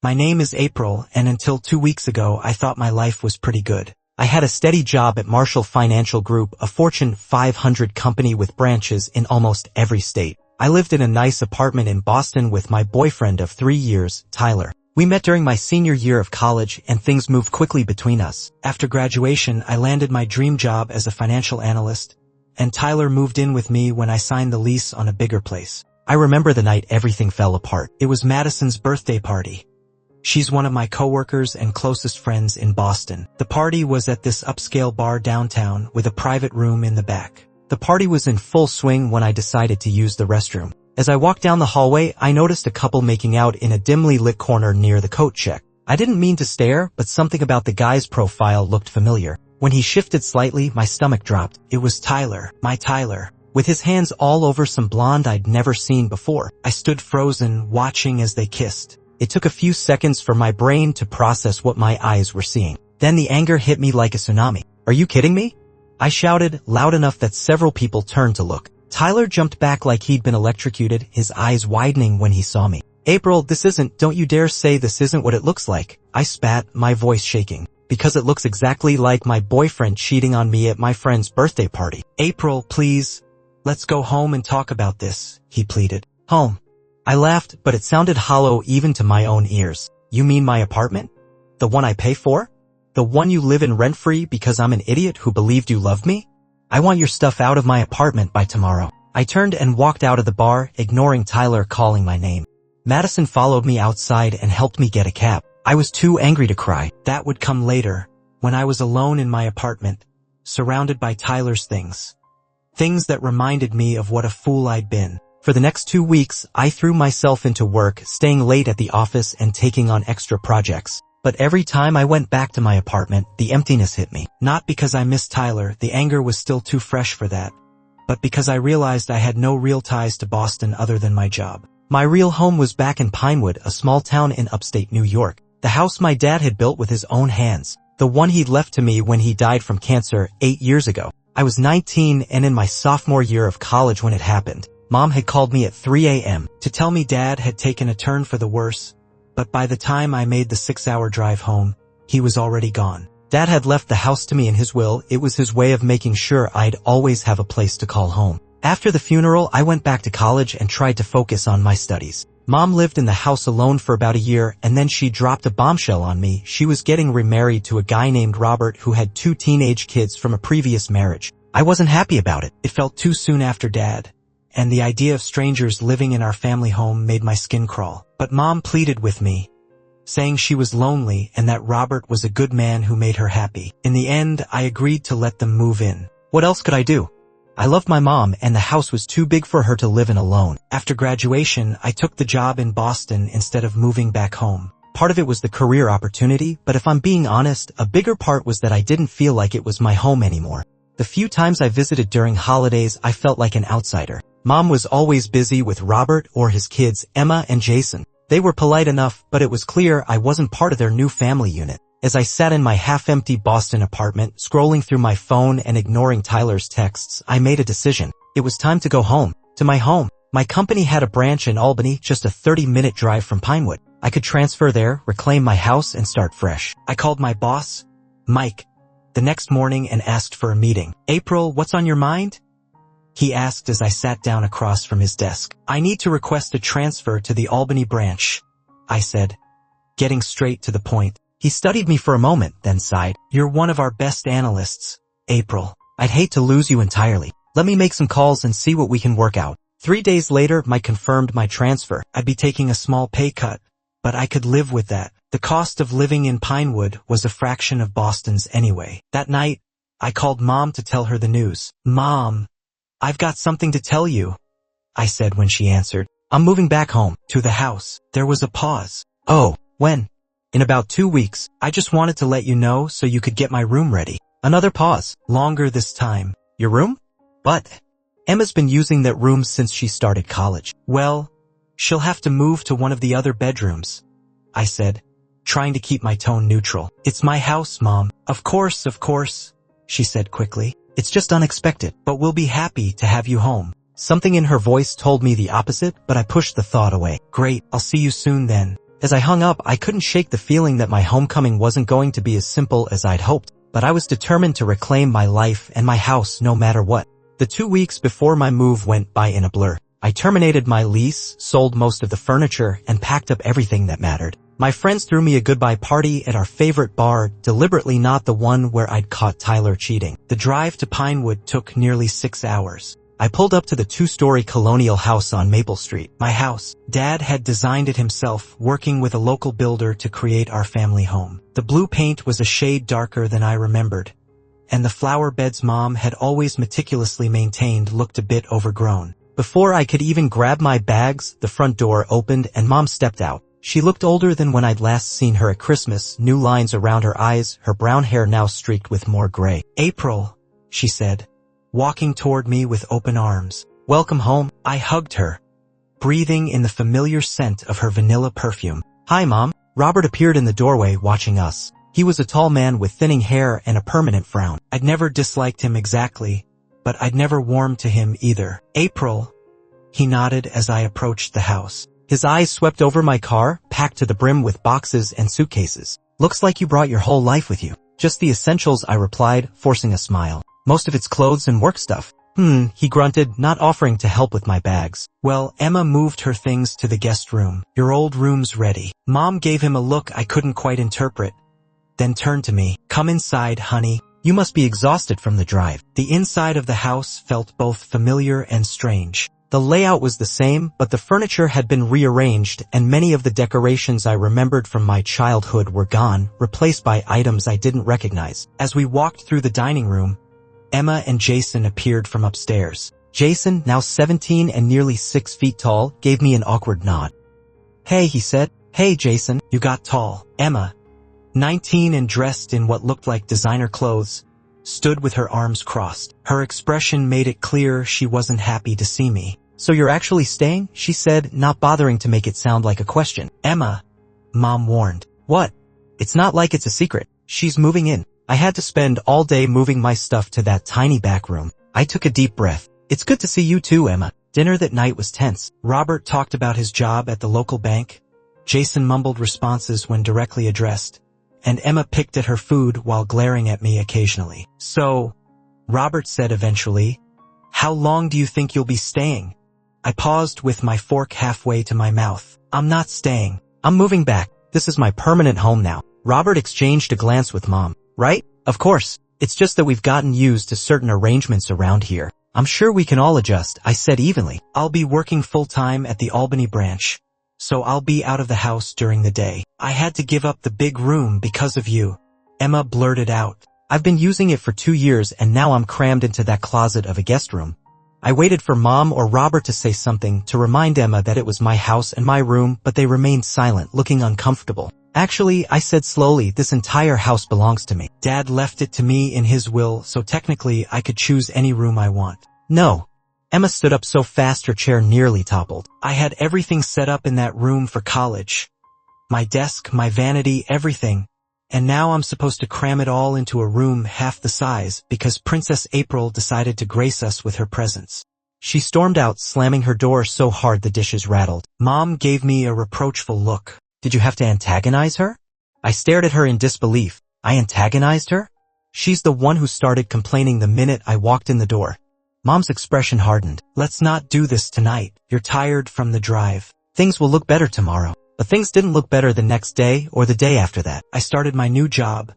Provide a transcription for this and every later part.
My name is April, and until 2 weeks ago I thought my life was pretty good. I had a steady job at Marshall Financial Group, a Fortune 500 company with branches in almost every state. I lived in a nice apartment in Boston with my boyfriend of 3 years, Tyler. We met during my senior year of college and things moved quickly between us. After graduation, I landed my dream job as a financial analyst, and Tyler moved in with me when I signed the lease on a bigger place. I remember the night everything fell apart. It was Madison's birthday party. She's one of my coworkers and closest friends in Boston. The party was at this upscale bar downtown with a private room in the back. The party was in full swing when I decided to use the restroom. As I walked down the hallway, I noticed a couple making out in a dimly lit corner near the coat check. I didn't mean to stare, but something about the guy's profile looked familiar. When he shifted slightly, my stomach dropped. It was Tyler, my Tyler, with his hands all over some blonde I'd never seen before. I stood frozen, watching as they kissed. It took a few seconds for my brain to process what my eyes were seeing. Then the anger hit me like a tsunami. "Are you kidding me?" I shouted, loud enough that several people turned to look. Tyler jumped back like he'd been electrocuted, his eyes widening when he saw me. "April, don't you dare say this isn't what it looks like." I spat, my voice shaking. "Because it looks exactly like my boyfriend cheating on me at my friend's birthday party." "April, please, let's go home and talk about this," he pleaded. "Home?" I laughed, but it sounded hollow even to my own ears. "You mean my apartment? The one I pay for? The one you live in rent-free because I'm an idiot who believed you loved me? I want your stuff out of my apartment by tomorrow." I turned and walked out of the bar, ignoring Tyler calling my name. Madison followed me outside and helped me get a cab. I was too angry to cry. That would come later, when I was alone in my apartment, surrounded by Tyler's things. Things that reminded me of what a fool I'd been. For the next 2 weeks, I threw myself into work, staying late at the office and taking on extra projects. But every time I went back to my apartment, the emptiness hit me. Not because I missed Tyler, the anger was still too fresh for that, but because I realized I had no real ties to Boston other than my job. My real home was back in Pinewood, a small town in upstate New York. The house my dad had built with his own hands. The one he'd left to me when he died from cancer 8 years ago. I was 19 and in my sophomore year of college when it happened. Mom had called me at 3 a.m. to tell me Dad had taken a turn for the worse. But by the time I made the 6-hour drive home, he was already gone. Dad had left the house to me in his will. It was his way of making sure I'd always have a place to call home. After the funeral, I went back to college and tried to focus on my studies. Mom lived in the house alone for about a year, and then she dropped a bombshell on me. She was getting remarried to a guy named Robert who had 2 teenage kids from a previous marriage. I wasn't happy about it. It felt too soon after Dad, and the idea of strangers living in our family home made my skin crawl. But Mom pleaded with me, saying she was lonely and that Robert was a good man who made her happy. In the end, I agreed to let them move in. What else could I do? I loved my mom, and the house was too big for her to live in alone. After graduation, I took the job in Boston instead of moving back home. Part of it was the career opportunity, but if I'm being honest, a bigger part was that I didn't feel like it was my home anymore. The few times I visited during holidays, I felt like an outsider. Mom was always busy with Robert or his kids, Emma and Jason. They were polite enough, but it was clear I wasn't part of their new family unit. As I sat in my half-empty Boston apartment, scrolling through my phone and ignoring Tyler's texts, I made a decision. It was time to go home. To my home. My company had a branch in Albany, just a 30-minute drive from Pinewood. I could transfer there, reclaim my house, and start fresh. I called my boss, Mike, the next morning and asked for a meeting. "April, what's on your mind?" he asked as I sat down across from his desk. "I need to request a transfer to the Albany branch," I said, getting straight to the point. He studied me for a moment, then sighed. "You're one of our best analysts, April. I'd hate to lose you entirely. Let me make some calls and see what we can work out." 3 days later, Mike confirmed my transfer. I'd be taking a small pay cut, but I could live with that. The cost of living in Pinewood was a fraction of Boston's anyway. That night, I called Mom to tell her the news. "Mom, I've got something to tell you," I said when she answered. "I'm moving back home, to the house." There was a pause. "Oh, when?" "In about 2 weeks. I just wanted to let you know so you could get my room ready." Another pause. Longer this time. "Your room?" "But Emma's been using that room since she started college." "Well, she'll have to move to one of the other bedrooms," I said, trying to keep my tone neutral. "It's my house, Mom." Of course, she said quickly. "It's just unexpected, but we'll be happy to have you home." Something in her voice told me the opposite, but I pushed the thought away. "Great, I'll see you soon then. As I hung up, I couldn't shake the feeling that my homecoming wasn't going to be as simple as I'd hoped, but I was determined to reclaim my life and my house no matter what. The 2 weeks before my move went by in a blur. I terminated my lease, sold most of the furniture, and packed up everything that mattered. My friends threw me a goodbye party at our favorite bar, deliberately not the one where I'd caught Tyler cheating. The drive to Pinewood took nearly 6 hours. I pulled up to the 2-story colonial house on Maple Street. My house. Dad had designed it himself, working with a local builder to create our family home. The blue paint was a shade darker than I remembered, and the flower beds Mom had always meticulously maintained looked a bit overgrown. Before I could even grab my bags, the front door opened and Mom stepped out. She looked older than when I'd last seen her at Christmas, new lines around her eyes, her brown hair now streaked with more gray. "April," she said, walking toward me with open arms. "Welcome home." I hugged her, breathing in the familiar scent of her vanilla perfume. "Hi, Mom." Robert appeared in the doorway watching us. He was a tall man with thinning hair and a permanent frown. I'd never disliked him exactly, but I'd never warmed to him either. "April," he nodded as I approached the house. His eyes swept over my car, packed to the brim with boxes and suitcases. "Looks like you brought your whole life with you." "Just the essentials," I replied, forcing a smile. "Most of it's clothes and work stuff." He grunted, not offering to help with my bags. "Well, Emma moved her things to the guest room. Your old room's ready." Mom gave him a look I couldn't quite interpret, then turned to me. "Come inside, honey. You must be exhausted from the drive." The inside of the house felt both familiar and strange. The layout was the same, but the furniture had been rearranged and many of the decorations I remembered from my childhood were gone, replaced by items I didn't recognize. As we walked through the dining room, Emma and Jason appeared from upstairs. Jason, now 17 and nearly 6 feet tall, gave me an awkward nod. "Hey," he said. "Hey, Jason, you got tall." Emma, 19 and dressed in what looked like designer clothes, stood with her arms crossed. Her expression made it clear she wasn't happy to see me. "So you're actually staying?" she said, not bothering to make it sound like a question. "Emma," Mom warned. "What? It's not like it's a secret. She's moving in." I had to spend all day moving my stuff to that tiny back room. I took a deep breath. "It's good to see you too, Emma." Dinner that night was tense. Robert talked about his job at the local bank. Jason mumbled responses when directly addressed, and Emma picked at her food while glaring at me occasionally. "So," Robert said eventually, "how long do you think you'll be staying?" I paused with my fork halfway to my mouth. "I'm not staying. I'm moving back. This is my permanent home now." Robert exchanged a glance with Mom. "Right? Of course. It's just that we've gotten used to certain arrangements around here. I'm sure we can all adjust," I said evenly. "I'll be working full-time at the Albany branch, so I'll be out of the house during the day." "I had to give up the big room because of you," Emma blurted out. "I've been using it for 2 years and now I'm crammed into that closet of a guest room." I waited for Mom or Robert to say something to remind Emma that it was my house and my room, but they remained silent, looking uncomfortable. "Actually," I said slowly, "this entire house belongs to me. Dad left it to me in his will, so technically I could choose any room I want." "No." Emma stood up so fast her chair nearly toppled. "I had everything set up in that room for college. My desk, my vanity, everything. And now I'm supposed to cram it all into a room half the size because Princess April decided to grace us with her presence." She stormed out, slamming her door so hard the dishes rattled. Mom gave me a reproachful look. "Did you have to antagonize her?" I stared at her in disbelief. "I antagonized her? She's the one who started complaining the minute I walked in the door." Mom's expression hardened. "Let's not do this tonight. You're tired from the drive. Things will look better tomorrow." But things didn't look better the next day or the day after that. I started my new job,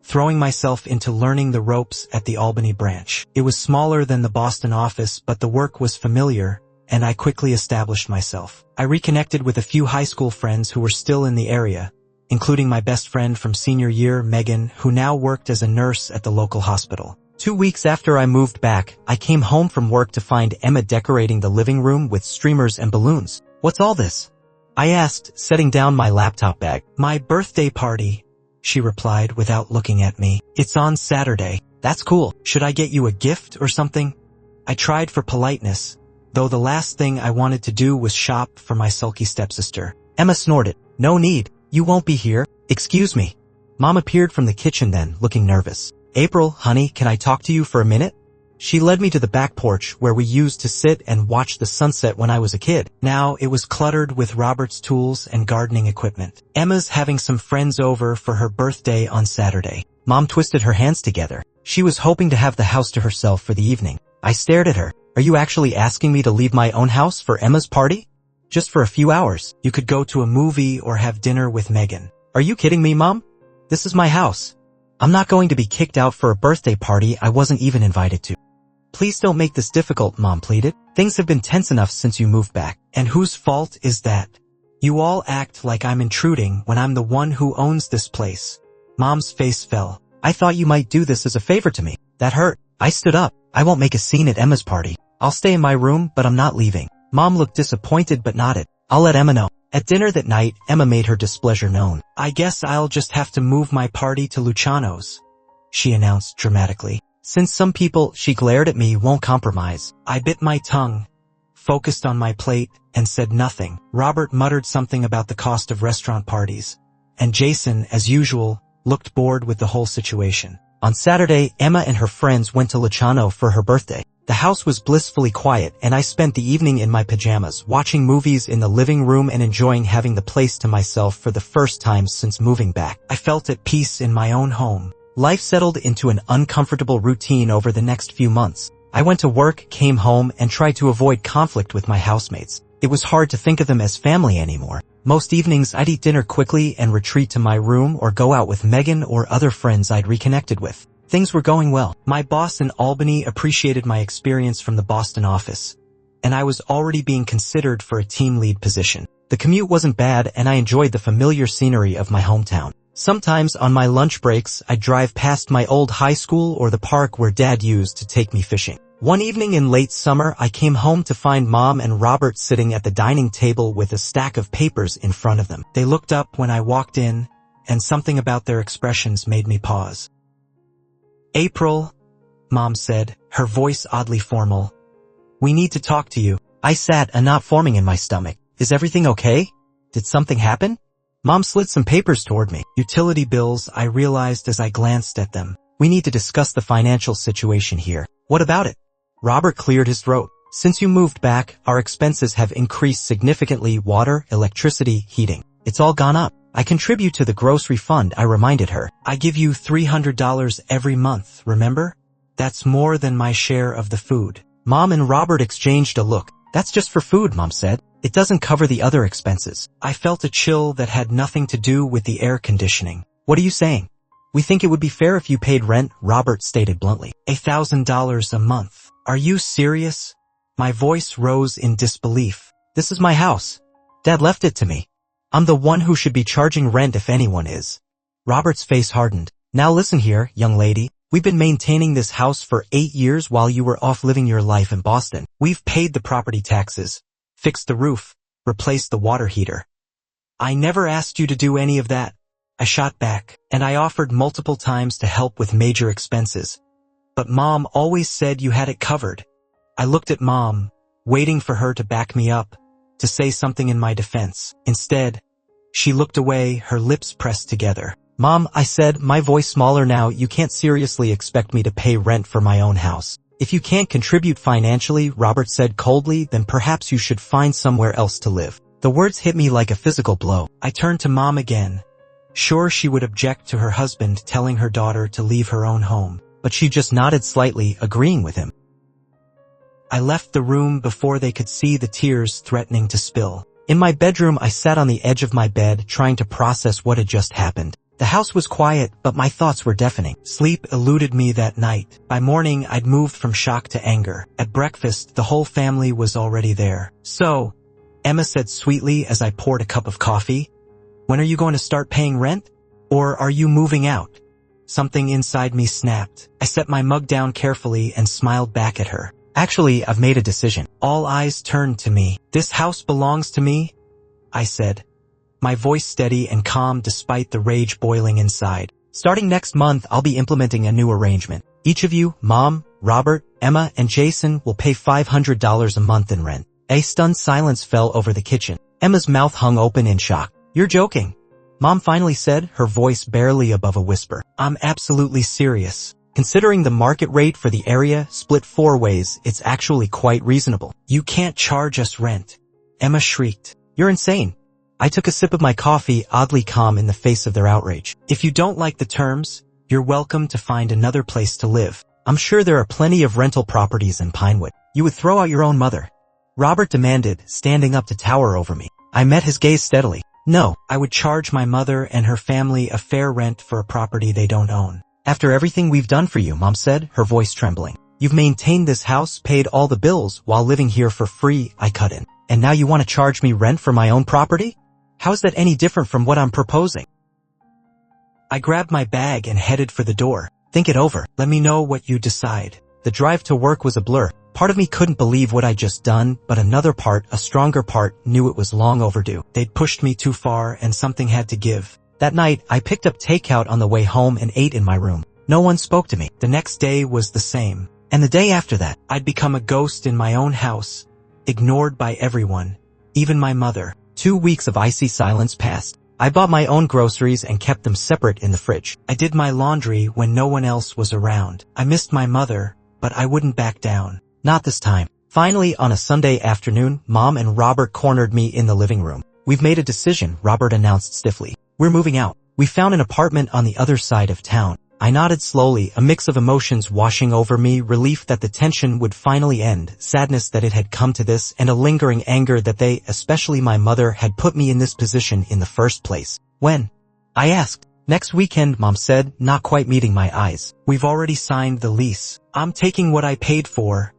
throwing myself into learning the ropes at the Albany branch. It was smaller than the Boston office, but the work was familiar, and I quickly established myself. I reconnected with a few high school friends who were still in the area, including my best friend from senior year, Megan, who now worked as a nurse at the local hospital. 2 weeks after I moved back, I came home from work to find Emma decorating the living room with streamers and balloons. "What's all this?" I asked, setting down my laptop bag. "My birthday party," she replied without looking at me. "It's on Saturday." "That's cool. Should I get you a gift or something?" I tried for politeness, though the last thing I wanted to do was shop for my sulky stepsister. Emma snorted. "No need. You won't be here." "Excuse me." Mom appeared from the kitchen then, looking nervous. "April, honey, can I talk to you for a minute?" She led me to the back porch where we used to sit and watch the sunset when I was a kid. Now it was cluttered with Robert's tools and gardening equipment. Emma's having some friends over for her birthday on Saturday. Mom twisted her hands together. She was hoping to have the house to herself for the evening. I stared at her. Are you actually asking me to leave my own house for Emma's party? Just for a few hours. You could go to a movie or have dinner with Megan. Are you kidding me, Mom? This is my house. I'm not going to be kicked out for a birthday party I wasn't even invited to. Please don't make this difficult, Mom pleaded. Things have been tense enough since you moved back. And whose fault is that? You all act like I'm intruding when I'm the one who owns this place. Mom's face fell. I thought you might do this as a favor to me. That hurt. I stood up. I won't make a scene at Emma's party. I'll stay in my room, but I'm not leaving. Mom looked disappointed but nodded. I'll let Emma know. At dinner that night, Emma made her displeasure known. I guess I'll just have to move my party to Luciano's, she announced dramatically. Since some people, she glared at me, won't compromise. I bit my tongue, focused on my plate, and said nothing. Robert muttered something about the cost of restaurant parties. And Jason, as usual, looked bored with the whole situation. On Saturday, Emma and her friends went to Luciano for her birthday. The house was blissfully quiet, and I spent the evening in my pajamas, watching movies in the living room and enjoying having the place to myself for the first time since moving back. I felt at peace in my own home. Life settled into an uncomfortable routine over the next few months. I went to work, came home, and tried to avoid conflict with my housemates. It was hard to think of them as family anymore. Most evenings I'd eat dinner quickly and retreat to my room or go out with Megan or other friends I'd reconnected with. Things were going well. My boss in Albany appreciated my experience from the Boston office, and I was already being considered for a team lead position. The commute wasn't bad, and I enjoyed the familiar scenery of my hometown. Sometimes on my lunch breaks, I'd drive past my old high school or the park where Dad used to take me fishing. One evening in late summer, I came home to find Mom and Robert sitting at the dining table with a stack of papers in front of them. They looked up when I walked in, and something about their expressions made me pause. April, Mom said, her voice oddly formal. We need to talk to you. I sat, a knot forming in my stomach. Is everything okay? Did something happen? Mom slid some papers toward me. Utility bills, I realized as I glanced at them. We need to discuss the financial situation here. What about it? Robert cleared his throat. Since you moved back, our expenses have increased significantly. Water, electricity, heating. It's all gone up. I contribute to the grocery fund, I reminded her. I give you $300 every month, remember? That's more than my share of the food. Mom and Robert exchanged a look. That's just for food, Mom said. It doesn't cover the other expenses. I felt a chill that had nothing to do with the air conditioning. What are you saying? We think it would be fair if you paid rent, Robert stated bluntly. $1,000 a month. Are you serious? My voice rose in disbelief. This is my house. Dad left it to me. I'm the one who should be charging rent if anyone is. Robert's face hardened. Now listen here, young lady. We've been maintaining this house for 8 years while you were off living your life in Boston. We've paid the property taxes, fixed the roof, replaced the water heater. I never asked you to do any of that. I shot back, and I offered multiple times to help with major expenses. But Mom always said you had it covered. I looked at Mom, waiting for her to back me up, to say something in my defense. Instead, she looked away, her lips pressed together. Mom, I said, my voice smaller now, you can't seriously expect me to pay rent for my own house. If you can't contribute financially, Robert said coldly, then perhaps you should find somewhere else to live. The words hit me like a physical blow. I turned to Mom again. Sure, she would object to her husband telling her daughter to leave her own home, but she just nodded slightly, agreeing with him. I left the room before they could see the tears threatening to spill. In my bedroom, I sat on the edge of my bed, trying to process what had just happened. The house was quiet, but my thoughts were deafening. Sleep eluded me that night. By morning, I'd moved from shock to anger. At breakfast, the whole family was already there. So, Emma said sweetly as I poured a cup of coffee, when are you going to start paying rent? Or are you moving out? Something inside me snapped. I set my mug down carefully and smiled back at her. Actually, I've made a decision. All eyes turned to me. This house belongs to me, I said, my voice steady and calm despite the rage boiling inside. Starting next month, I'll be implementing a new arrangement. Each of you, Mom, Robert, Emma, and Jason, will pay $500 a month in rent. A stunned silence fell over the kitchen. Emma's mouth hung open in shock. You're joking, Mom finally said, her voice barely above a whisper. I'm absolutely serious. Considering the market rate for the area split 4 ways, it's actually quite reasonable. You can't charge us rent. Emma shrieked. You're insane. I took a sip of my coffee, oddly calm in the face of their outrage. If you don't like the terms, you're welcome to find another place to live. I'm sure there are plenty of rental properties in Pinewood. You would throw out your own mother. Robert demanded, standing up to tower over me. I met his gaze steadily. No, I would charge my mother and her family a fair rent for a property they don't own. After everything we've done for you, Mom said, her voice trembling. You've maintained this house, paid all the bills while living here for free, I cut in. And now you want to charge me rent for my own property? How is that any different from what I'm proposing? I grabbed my bag and headed for the door. Think it over. Let me know what you decide. The drive to work was a blur. Part of me couldn't believe what I'd just done, but another part, a stronger part, knew it was long overdue. They'd pushed me too far and something had to give. That night, I picked up takeout on the way home and ate in my room. No one spoke to me. The next day was the same. And the day after that, I'd become a ghost in my own house, ignored by everyone, even my mother. 2 weeks of icy silence passed. I bought my own groceries and kept them separate in the fridge. I did my laundry when no one else was around. I missed my mother, but I wouldn't back down. Not this time. Finally, on a Sunday afternoon, Mom and Robert cornered me in the living room. We've made a decision, Robert announced stiffly. We're moving out. We found an apartment on the other side of town. I nodded slowly, a mix of emotions washing over me, relief that the tension would finally end, sadness that it had come to this, and a lingering anger that they, especially my mother, had put me in this position in the first place. When? I asked. Next weekend, Mom said, not quite meeting my eyes. We've already signed the lease. I'm taking what I paid for,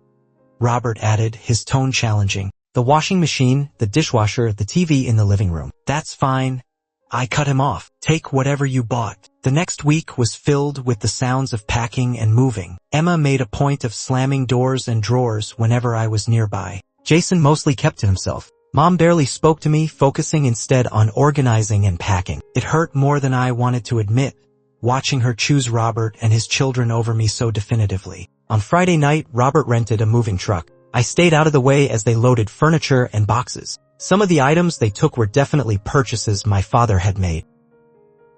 Robert added, his tone challenging. The washing machine, the dishwasher, the TV in the living room. That's fine. I cut him off. Take whatever you bought. The next week was filled with the sounds of packing and moving. Emma made a point of slamming doors and drawers whenever I was nearby. Jason mostly kept to himself. Mom barely spoke to me, focusing instead on organizing and packing. It hurt more than I wanted to admit, watching her choose Robert and his children over me so definitively. On Friday night, Robert rented a moving truck. I stayed out of the way as they loaded furniture and boxes. Some of the items they took were definitely purchases my father had made.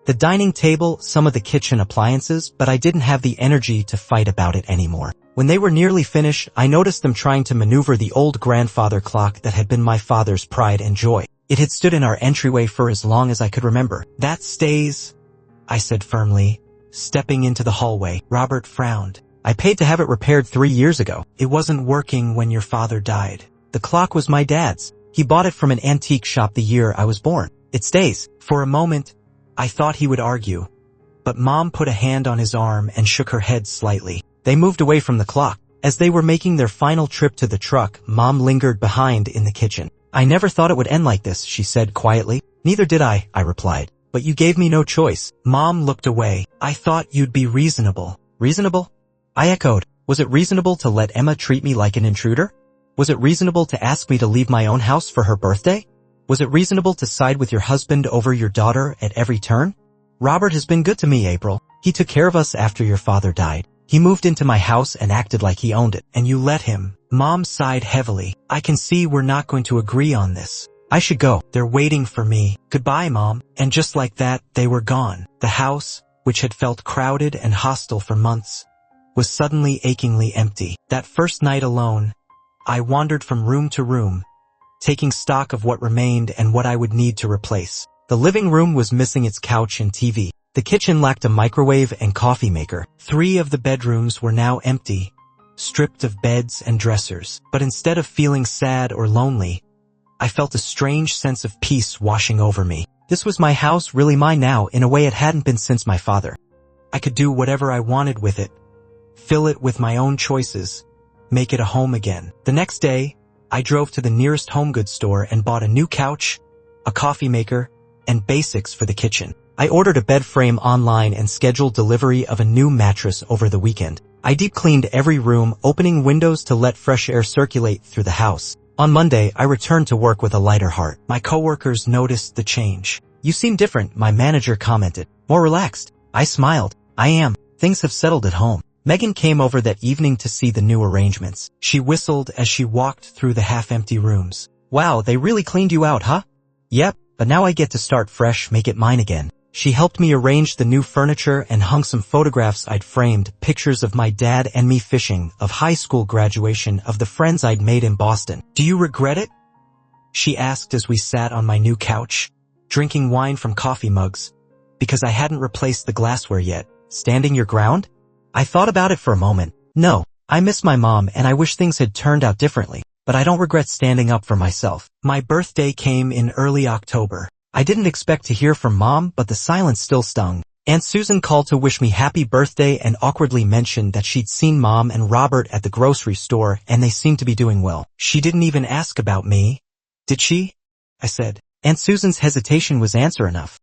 The dining table, some of the kitchen appliances, but I didn't have the energy to fight about it anymore. When they were nearly finished, I noticed them trying to maneuver the old grandfather clock that had been my father's pride and joy. It had stood in our entryway for as long as I could remember. That stays, I said firmly, stepping into the hallway. Robert frowned. I paid to have it repaired 3 years ago. It wasn't working when your father died. The clock was my dad's. He bought it from an antique shop the year I was born. It stays. For a moment, I thought he would argue, but Mom put a hand on his arm and shook her head slightly. They moved away from the clock. As they were making their final trip to the truck, Mom lingered behind in the kitchen. I never thought it would end like this, she said quietly. Neither did I replied. But you gave me no choice. Mom looked away. I thought you'd be reasonable. Reasonable? I echoed. Was it reasonable to let Emma treat me like an intruder? Was it reasonable to ask me to leave my own house for her birthday? Was it reasonable to side with your husband over your daughter at every turn? Robert has been good to me, April. He took care of us after your father died. He moved into my house and acted like he owned it, and you let him. Mom sighed heavily. I can see we're not going to agree on this. I should go. They're waiting for me. Goodbye, Mom. And just like that, they were gone. The house, which had felt crowded and hostile for months, was suddenly achingly empty. That first night alone, I wandered from room to room, taking stock of what remained and what I would need to replace. The living room was missing its couch and TV. The kitchen lacked a microwave and coffee maker. 3 of the bedrooms were now empty, stripped of beds and dressers. But instead of feeling sad or lonely, I felt a strange sense of peace washing over me. This was my house, really mine now, in a way it hadn't been since my father. I could do whatever I wanted with it, fill it with my own choices, make it a home again. The next day, I drove to the nearest home goods store and bought a new couch, a coffee maker, and basics for the kitchen. I ordered a bed frame online and scheduled delivery of a new mattress over the weekend. I deep cleaned every room, opening windows to let fresh air circulate through the house. On Monday, I returned to work with a lighter heart. My coworkers noticed the change. You seem different, my manager commented. More relaxed. I smiled. I am. Things have settled at home. Megan came over that evening to see the new arrangements. She whistled as she walked through the half-empty rooms. Wow, they really cleaned you out, huh? Yep, but now I get to start fresh, make it mine again. She helped me arrange the new furniture and hung some photographs I'd framed, pictures of my dad and me fishing, of high school graduation, of the friends I'd made in Boston. "Do you regret it?" she asked as we sat on my new couch, drinking wine from coffee mugs, because I hadn't replaced the glassware yet. "Standing your ground?" I thought about it for a moment. "No, I miss my mom and I wish things had turned out differently, but I don't regret standing up for myself." My birthday came in early October. I didn't expect to hear from Mom, but the silence still stung. Aunt Susan called to wish me happy birthday and awkwardly mentioned that she'd seen Mom and Robert at the grocery store and they seemed to be doing well. "She didn't even ask about me, did she?" I said. Aunt Susan's hesitation was answer enough.